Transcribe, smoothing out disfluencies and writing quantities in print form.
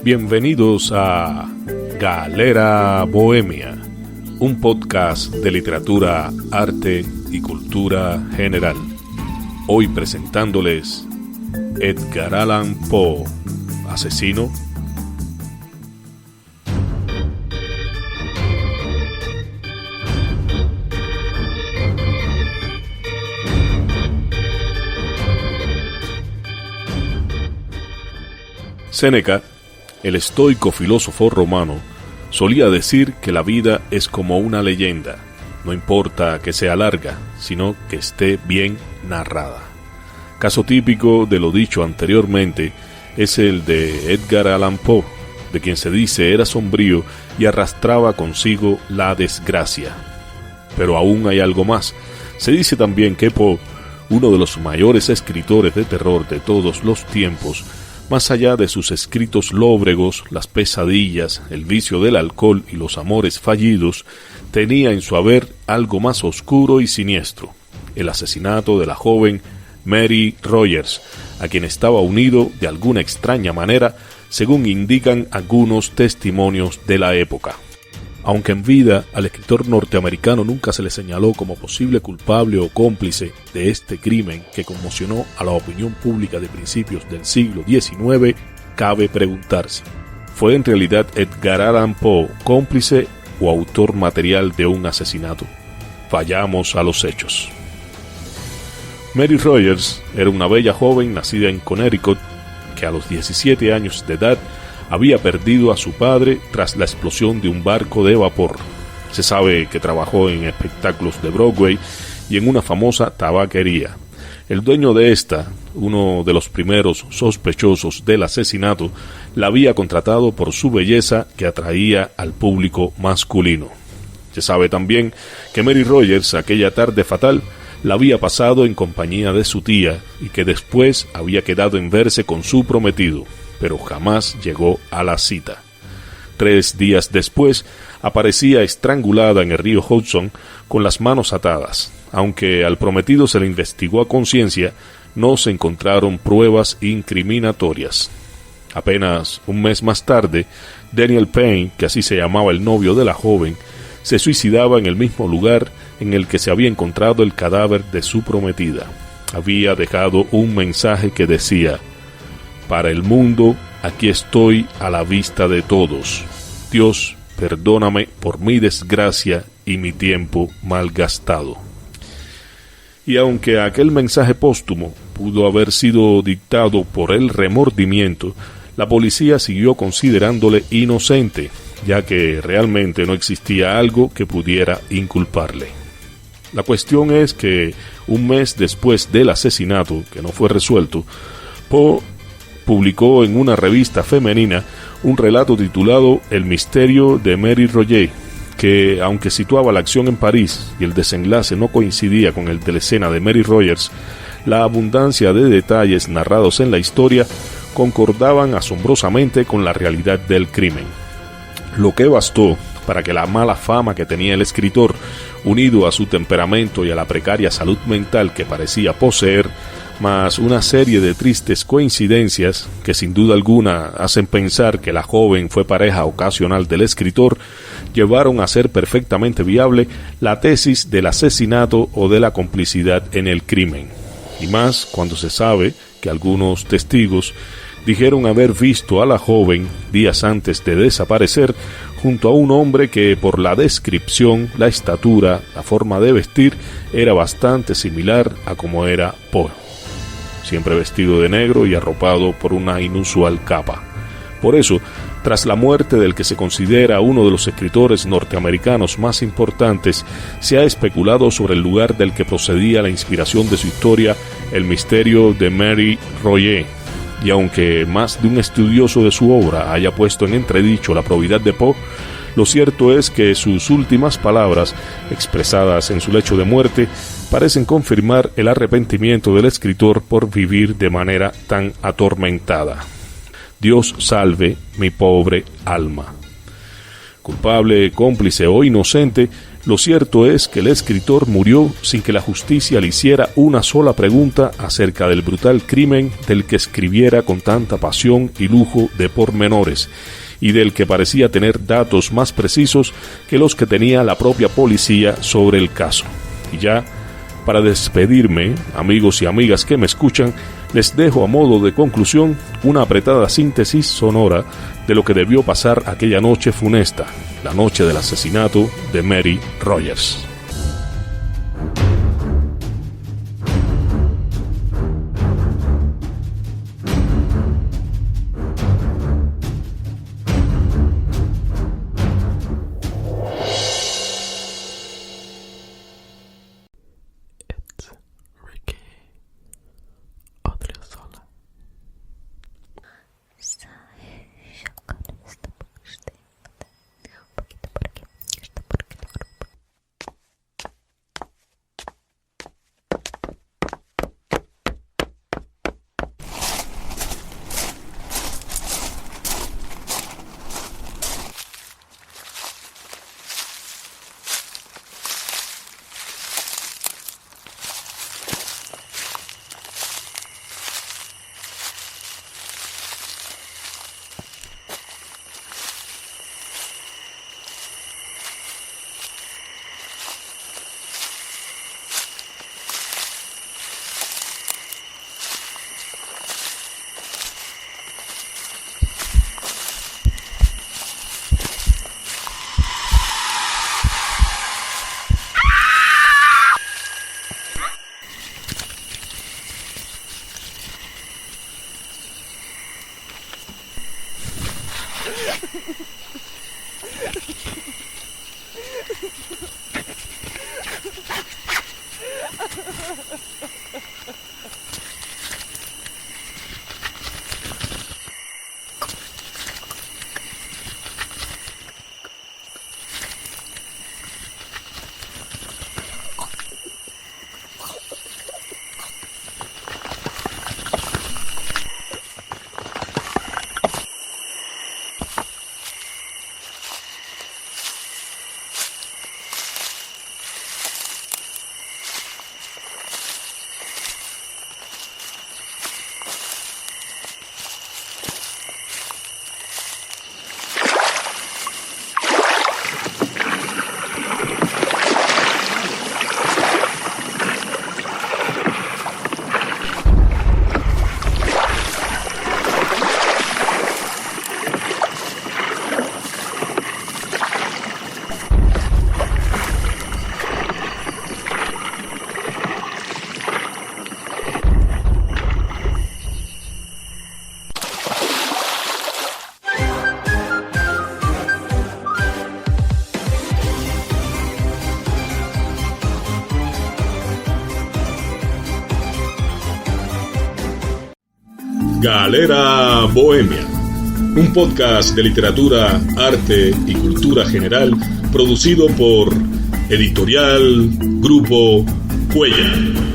Bienvenidos a Galera Bohemia, un podcast de literatura, arte y cultura general. Hoy presentándoles Edgar Allan Poe, asesino. Séneca, el estoico filósofo romano, solía decir que la vida es como una leyenda, no importa que sea larga, sino que esté bien narrada. Caso típico de lo dicho anteriormente es el de Edgar Allan Poe, de quien se dice era sombrío y arrastraba consigo la desgracia. Pero aún hay algo más. Se dice también que Poe, uno de los mayores escritores de terror de todos los tiempos, más allá de sus escritos lóbregos, las pesadillas, el vicio del alcohol y los amores fallidos, tenía en su haber algo más oscuro y siniestro: el asesinato de la joven Mary Rogers, a quien estaba unido de alguna extraña manera, según indican algunos testimonios de la época. Aunque en vida al escritor norteamericano nunca se le señaló como posible culpable o cómplice de este crimen que conmocionó a la opinión pública de principios del siglo XIX, cabe preguntarse: ¿fue en realidad Edgar Allan Poe cómplice o autor material de un asesinato? Vayamos a los hechos. Mary Rogers era una bella joven nacida en Connecticut que a los 17 años de edad había perdido a su padre tras la explosión de un barco de vapor. Se sabe que trabajó en espectáculos de Broadway y en una famosa tabaquería. El dueño de esta, uno de los primeros sospechosos del asesinato, la había contratado por su belleza que atraía al público masculino. Se sabe también que Mary Rogers, aquella tarde fatal, la había pasado en compañía de su tía y que después había quedado en verse con su prometido, pero jamás llegó a la cita. 3 días después aparecía estrangulada en el río Hudson con las manos atadas. Aunque al prometido se le investigó a conciencia, no se encontraron pruebas incriminatorias. Apenas un mes más tarde, Daniel Payne, que así se llamaba el novio de la joven, se suicidaba en el mismo lugar en el que se había encontrado el cadáver de su prometida. Había dejado un mensaje que decía: «Para el mundo, aquí estoy a la vista de todos. Dios, perdóname por mi desgracia y mi tiempo malgastado». Y aunque aquel mensaje póstumo pudo haber sido dictado por el remordimiento, la policía siguió considerándole inocente, ya que realmente no existía algo que pudiera inculparle. La cuestión es que un mes después del asesinato, que no fue resuelto, Poe publicó en una revista femenina un relato titulado El misterio de Mary Rogers, que, aunque situaba la acción en París y el desenlace no coincidía con el de la escena de Mary Rogers, la abundancia de detalles narrados en la historia concordaban asombrosamente con la realidad del crimen. Lo que bastó para que la mala fama que tenía el escritor, unido a su temperamento y a la precaria salud mental que parecía poseer, más una serie de tristes coincidencias que sin duda alguna hacen pensar que la joven fue pareja ocasional del escritor, llevaron a ser perfectamente viable la tesis del asesinato o de la complicidad en el crimen. Y más cuando se sabe que algunos testigos dijeron haber visto a la joven días antes de desaparecer junto a un hombre que, por la descripción, la estatura, la forma de vestir, era bastante similar a como era Poe, siempre vestido de negro y arropado por una inusual capa. Por eso, tras la muerte del que se considera uno de los escritores norteamericanos más importantes, se ha especulado sobre el lugar del que procedía la inspiración de su historia, El misterio de Mary Rogers. Y aunque más de un estudioso de su obra haya puesto en entredicho la probidad de Poe, lo cierto es que sus últimas palabras, expresadas en su lecho de muerte, parecen confirmar el arrepentimiento del escritor por vivir de manera tan atormentada. Dios salve mi pobre alma. Culpable, cómplice o inocente, Lo cierto es que el escritor murió sin que la justicia le hiciera una sola pregunta acerca del brutal crimen del que escribiera con tanta pasión y lujo de pormenores, y del que parecía tener datos más precisos que los que tenía la propia policía sobre el caso. Y ya, para despedirme, amigos y amigas que me escuchan, les dejo a modo de conclusión una apretada síntesis sonora de lo que debió pasar aquella noche funesta, la noche del asesinato de Mary Rogers. Galera Bohemia, un podcast de literatura, arte y cultura general producido por Editorial Grupo Cuellar.